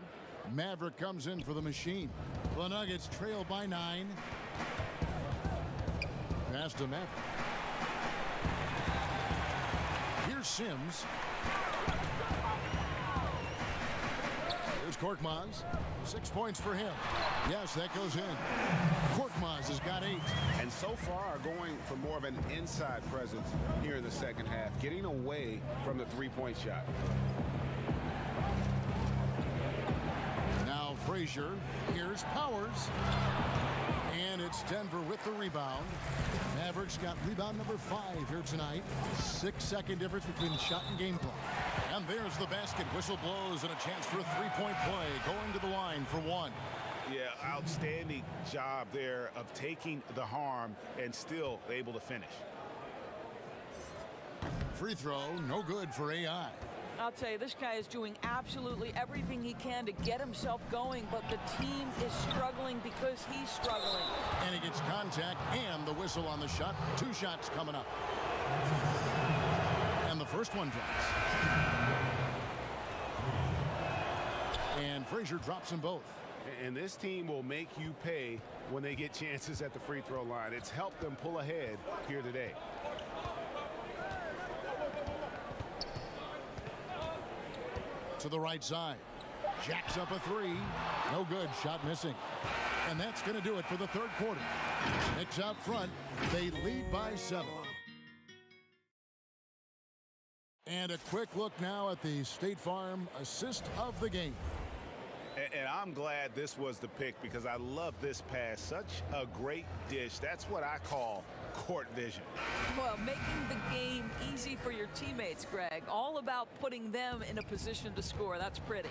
Maverick comes in for the machine. The Nuggets trail by 9. Pass to Maverick. Here's Sims. Here's Korkmaz. 6 points for him. Yes, that goes in. Korkmaz has got 8. And so far going for more of an inside presence here in the second half, getting away from the 3-point shot. Now Frazier. Here's Powers. And it's Denver with the rebound. Mavericks got rebound number 5 here tonight. 6-second difference between shot and game clock. And there's the basket. Whistle blows and a chance for a 3-point play. Going to the line for 1. Yeah, outstanding job there of taking the harm and still able to finish. Free throw, no good for AI. I'll tell you, this guy is doing absolutely everything he can to get himself going, but the team is struggling because he's struggling. And he gets contact and the whistle on the shot. 2 shots coming up. And the first one drops. And Frazier drops them both. And this team will make you pay when they get chances at the free throw line. It's helped them pull ahead here today. To the right side. Jacks up a 3. No good. Shot missing. And that's going to do it for the third quarter. Knicks out front. They lead by 7. And a quick look now at the State Farm assist of the game. And I'm glad this was the pick because I love this pass. Such a great dish. That's what I call court vision. Well, making the game easy for your teammates, Greg. All about putting them in a position to score. That's pretty.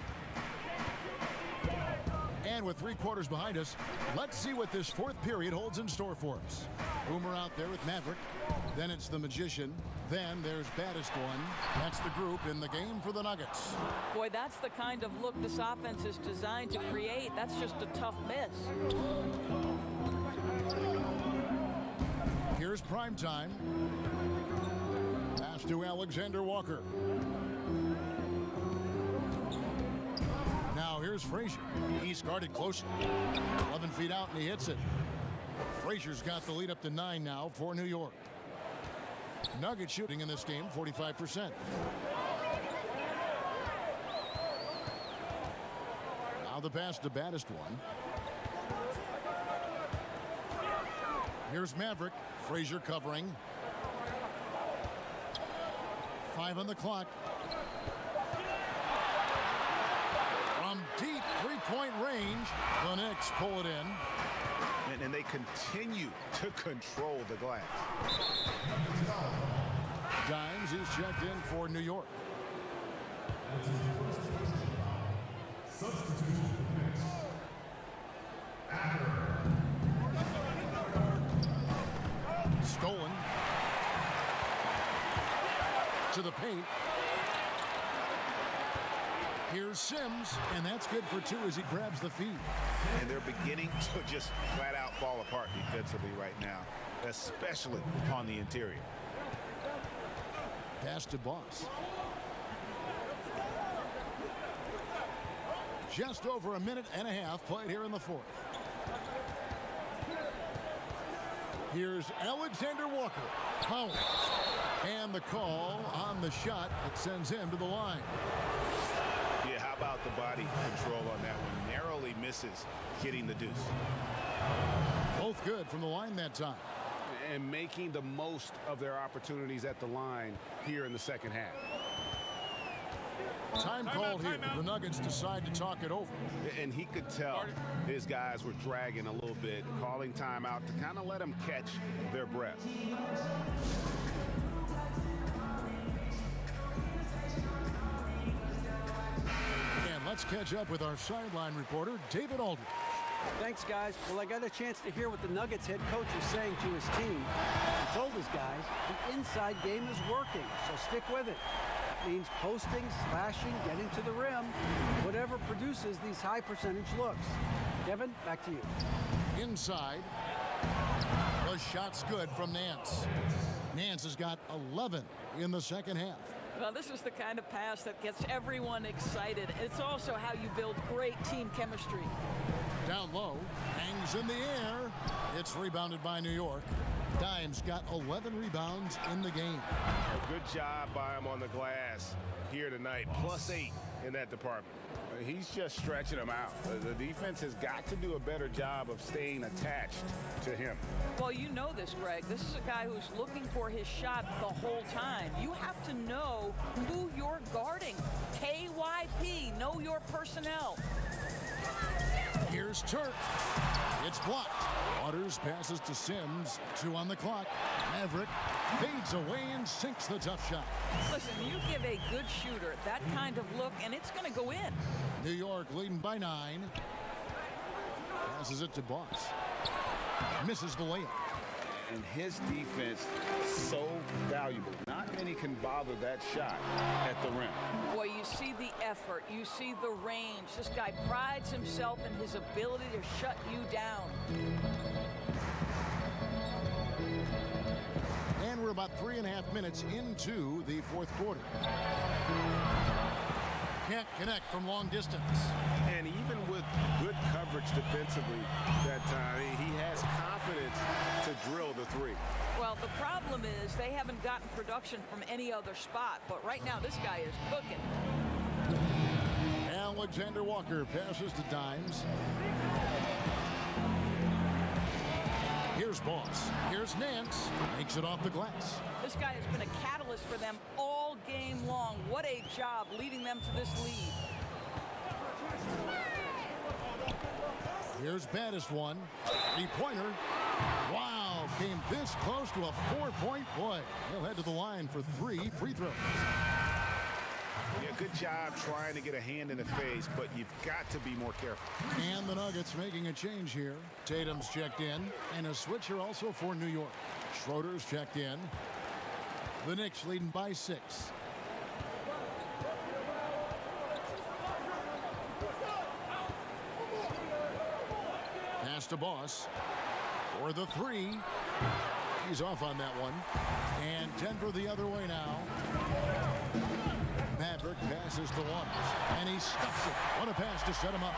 And with 3 quarters behind us, let's see what this fourth period holds in store for us. Boomer out there with Maverick. Then it's the Magician. Then there's Baddest One. That's the group in the game for the Nuggets. Boy, that's the kind of look this offense is designed to create. That's just a tough miss. Here's prime time. Pass to Alexander Walker. Now here's Frazier. He's guarded closely. 11 feet out and he hits it. Frazier's got the lead up to 9 now for New York. Nuggets shooting in this game 45%. Now the pass to Baddest One. Here's Maverick. Frazier covering. 5 on the clock. From deep 3-point range, the Knicks pull it in. And they continue to control the glass. Dimes, he's checked in for New York. Stolen. To the paint. Here's Sims, and that's good for 2 as he grabs the feed. And they're beginning to just flat out fall apart defensively right now, especially on the interior. Pass to Boss. Just over a minute and a half played here in the fourth. Here's Alexander Walker. Power. And the call on the shot that sends him to the line. Yeah, how about the body control on that one? Narrowly misses hitting the deuce. Both good from the line that time. And making the most of their opportunities at the line here in the second half. Time called here. The Nuggets decide to talk it over. And he could tell his guys were dragging a little bit, calling timeout to kind of let them catch their breath. And let's catch up with our sideline reporter, David Aldridge. Thanks, guys. Well, I got a chance to hear what the Nuggets head coach was saying to his team. He told his guys the inside game is working, so stick with it. That means posting, slashing, getting to the rim, whatever produces these high percentage looks. Kevin, back to you. Inside. The shot's good from Nance. Nance has got 11 in the second half. Well, this is the kind of pass that gets everyone excited. It's also how you build great team chemistry. Down low, hangs in the air. It's rebounded by New York. Dimes got 11 rebounds in the game. A good job by him on the glass here tonight. +8 in that department. He's just stretching them out. The defense has got to do a better job of staying attached to him. Well, you know this, Greg. This is a guy who's looking for his shot the whole time. You have to know who you're guarding. KYP, know your personnel. Here's Turk. It's blocked. Waters passes to Sims. 2 on the clock. Maverick fades away and sinks the tough shot. Listen, you give a good shooter that kind of look, and it's going to go in. New York leading by 9. Passes it to Boss. Misses the layup. And his defense so valuable, not many can bother that shot at the rim. Boy, you see the effort, you see the range. This guy prides himself in his ability to shut you down. And we're about 3.5 minutes into the fourth quarter. Can't connect from long distance. And even with good coverage defensively that time, he has confidence to drill the three. Well, the problem is they haven't gotten production from any other spot, but right now this guy is cooking. Alexander Walker passes to Dimes. Here's Boss. Here's Nance. Makes it off the glass. This guy has been a catalyst for them all game long. What a job leading them to this lead. Here's baddest one. Three-pointer. Wow, came this close to a 4-point play. He'll head to the line for 3 free throws. Yeah, good job trying to get a hand in the face, but you've got to be more careful. And the Nuggets making a change here. Tatum's checked in, and a switcher also for New York. Schroeder's checked in. The Knicks leading by 6. Pass to Boss for the 3. He's off on that one. And Denver the other way now. Maverick passes to Waters, and he stuffs it. What a pass to set him up.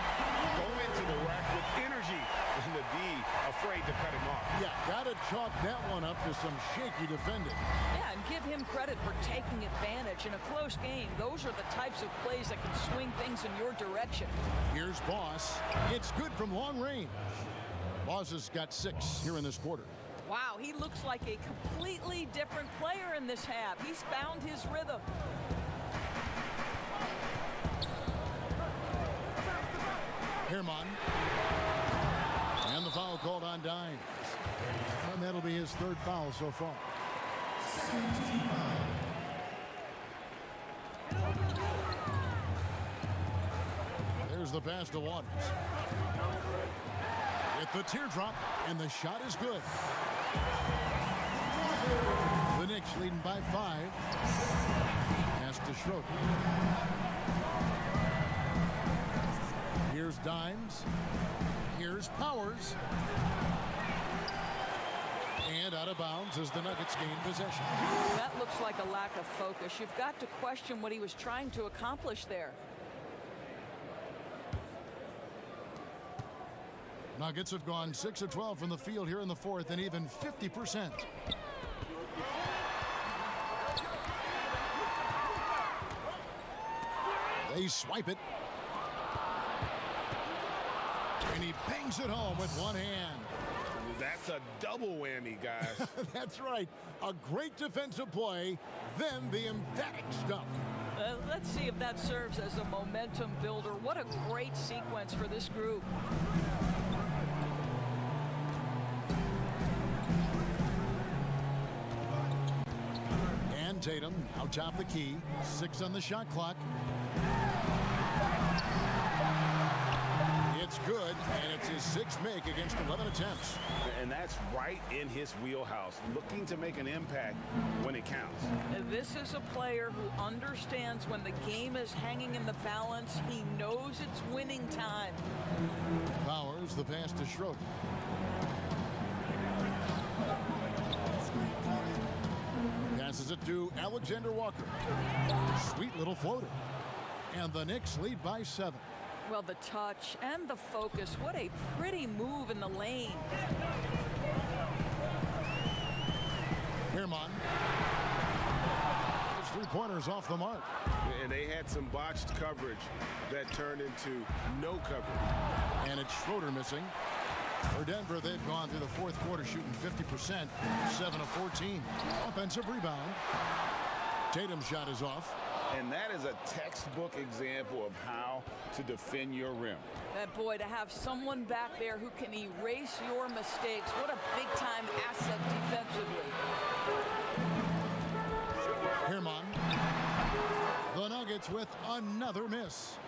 Go into the rack with energy and to be afraid to cut him off. Yeah, got to chalk that one up to some shaky defending. Yeah, and give him credit for taking advantage. In a close game, those are the types of plays that can swing things in your direction. Here's Boss. It's good from long range. Boss has got 6 here in this quarter. Wow, he looks like a completely different player in this half. He's found his rhythm. Herman. And the foul called on Dimes. And that'll be his 3rd foul so far. There's the pass to Waters. With the teardrop, and the shot is good. The Knicks leading by 5. Pass to Schroeder. Here's Dimes. Here's Powers. And out of bounds as the Nuggets gain possession. That looks like a lack of focus. You've got to question what he was trying to accomplish there. Nuggets have gone 6 of 12 from the field here in the 4th, and even 50%. They swipe it. And he bangs it home with one hand. That's a double whammy, guys. That's right. A great defensive play, then the emphatic stuff. Let's see if that serves as a momentum builder. What a great sequence for this group. And Tatum out top the key. 6 on the shot clock. It's good, and it's his 6th make against 11 attempts. And that's right in his wheelhouse, looking to make an impact when it counts. This is a player who understands when the game is hanging in the balance. He knows it's winning time. Powers, the pass to Schroeder. Passes it to Alexander Walker. Sweet little floater. And the Knicks lead by 7. Well, the touch and the focus. What a pretty move in the lane. Herman. His 3-pointers off the mark. And they had some botched coverage that turned into no coverage. And it's Schroeder missing. For Denver, they've gone through the 4th quarter shooting 50%, 7 of 14. Offensive rebound. Tatum's shot is off. And that is a textbook example of how to defend your rim. That boy, to have someone back there who can erase your mistakes. What a big-time asset defensively. Herman. The Nuggets with another miss.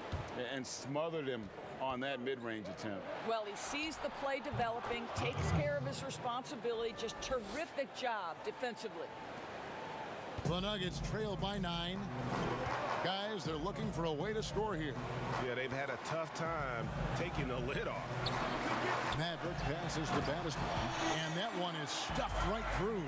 And smothered him on that mid-range attempt. Well, he sees the play developing, takes care of his responsibility. Just terrific job defensively. The Nuggets trail by 9. Guys, they're looking for a way to score here. Yeah, they've had a tough time taking the lid off. Maverick passes to Batistone, and that one is stuffed right through.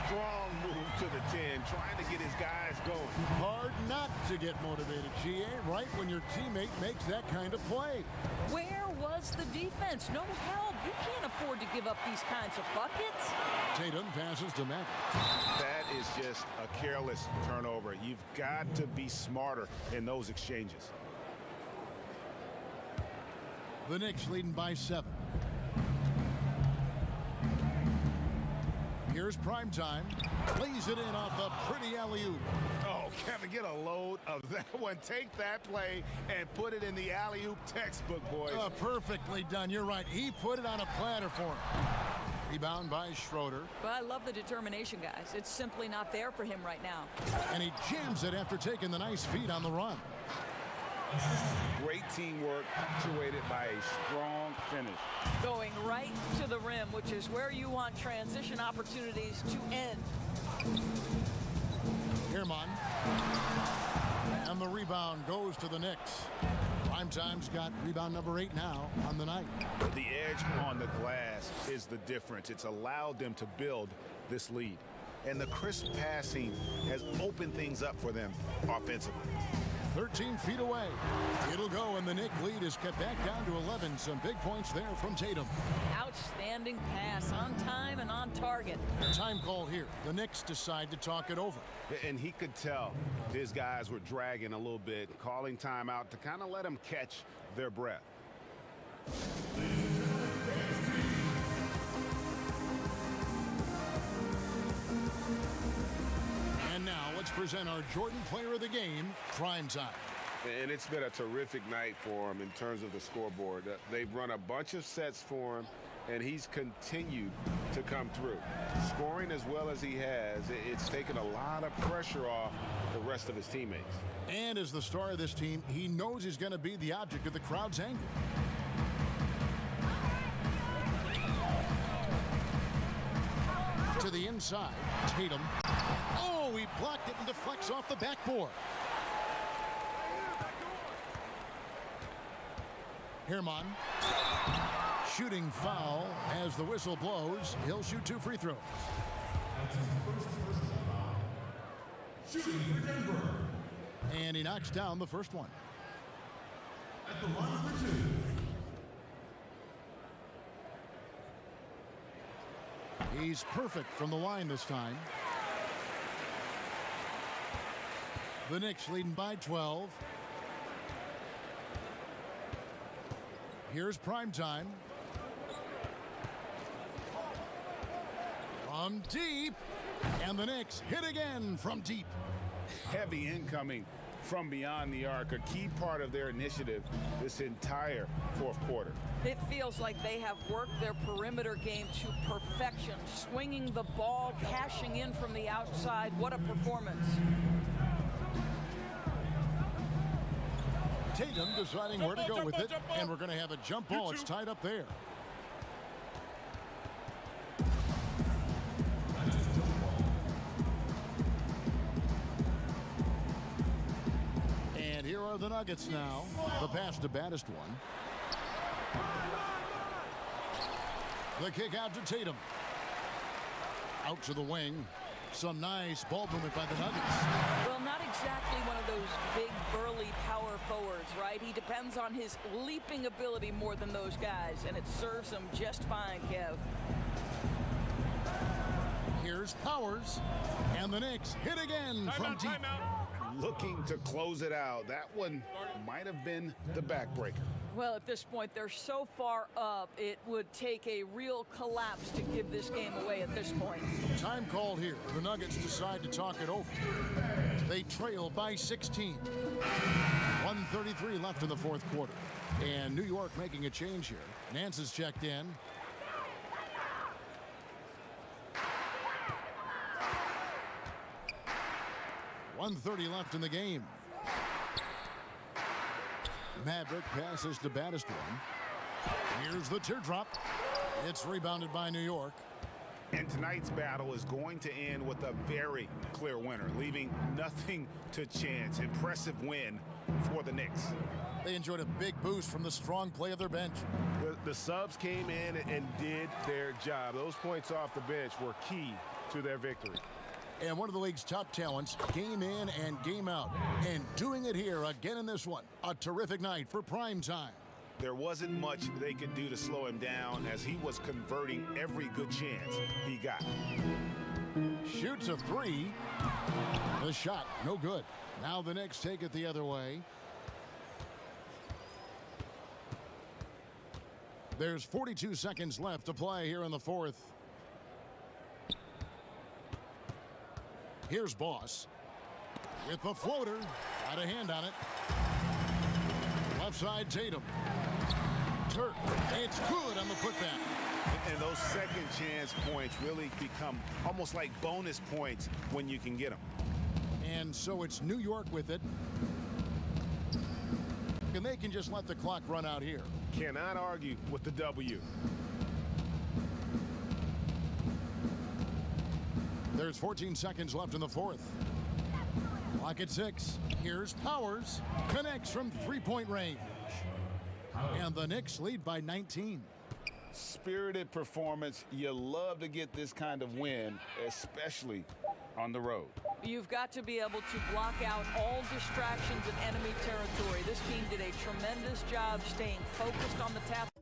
Strong move to the 10, trying to get his guys going. Hard not to get motivated, GA, right when your teammate makes that kind of play. Where was the defense? No help. You can't afford to give up these kinds of buckets. Tatum passes to Maverick. That is just a careless turnover. You've got to be smarter in those exchanges. The Knicks leading by 7. Here's Primetime. Plays it in off the pretty alley-oop. Oh, Kevin, get a load of that one. Take that play and put it in the alley-oop textbook, boys. Perfectly done. You're right. He put it on a platter for him. Rebound by Schroeder. But I love the determination, guys. It's simply not there for him right now. And he jams it after taking the nice feed on the run. Great teamwork punctuated by a strong finish. Going right to the rim, which is where you want transition opportunities to end. Herman. And the rebound goes to the Knicks. Primetime's got rebound number 8 now on the night. The edge on the glass is the difference. It's allowed them to build this lead. And the crisp passing has opened things up for them offensively. 13 feet away. It'll go, and the Knick lead is kept back down to 11. Some big points there from Tatum. Outstanding pass, on time and on target. Time call here. The Knicks decide to talk it over. And he could tell his guys were dragging a little bit, calling timeout to kind of let them catch their breath. And now let's present our Jordan Player of the Game, Primetime. And it's been a terrific night for him in terms of the scoreboard. They've run a bunch of sets for him, and he's continued to come through. Scoring as well as he has, it's taken a lot of pressure off the rest of his teammates. And as the star of this team, he knows he's going to be the object of the crowd's anger. To the inside, Tatum. Oh, he blocked it and deflects off the backboard. Herman. Shooting foul as the whistle blows. He'll shoot 2 free throws. Shooting for Denver. And he knocks down the first one. At the line for 2. He's perfect from the line this time. The Knicks leading by 12. Here's Primetime. From deep. And the Knicks hit again from deep. Heavy incoming from beyond the arc, a key part of their initiative this entire fourth quarter. It feels like they have worked their perimeter game to perfection, swinging the ball, cashing in from the outside. What a performance. Tatum deciding where to go with it, and we're going to have a jump ball. It's tied up there. And here are the Nuggets now. The pass to Batistone. The kick out to Tatum. Out to the wing. Some nice ball movement by the Nuggets. Well, not exactly one of those big, burly power forwards, right? He depends on his leaping ability more than those guys, and it serves him just fine, Kev. Here's Powers, and the Knicks hit again from deep. Looking to close it out. That one might have been the backbreaker. Well, at this point, they're so far up, it would take a real collapse to give this game away at this point. Time called here. The Nuggets decide to talk it over. They trail by 16. 1:33 left in the fourth quarter. And New York making a change here. Nance is checked in. .130 left in the game. Maverick passes to Batistone. Here's the teardrop. It's rebounded by New York. And tonight's battle is going to end with a very clear winner, leaving nothing to chance. Impressive win for the Knicks. They enjoyed a big boost from the strong play of their bench. The subs came in and did their job. Those points off the bench were key to their victory. And one of the league's top talents, game in and game out. And doing it here again in this one. A terrific night for prime time. There wasn't much they could do to slow him down as he was converting every good chance he got. Shoots a three. The shot, no good. Now the Knicks take it the other way. There's 42 seconds left to play here in the fourth. Here's Boss with the floater. Got a hand on it. Left side Tatum. Turk. It's good on the putback. And those second chance points really become almost like bonus points when you can get them. And so it's New York with it. And they can just let the clock run out here. Cannot argue with the W. There's 14 seconds left in the fourth. Clock at 6. Here's Powers. Connects from three-point range. And the Knicks lead by 19. Spirited performance. You love to get this kind of win, especially on the road. You've got to be able to block out all distractions in enemy territory. This team did a tremendous job staying focused on the task.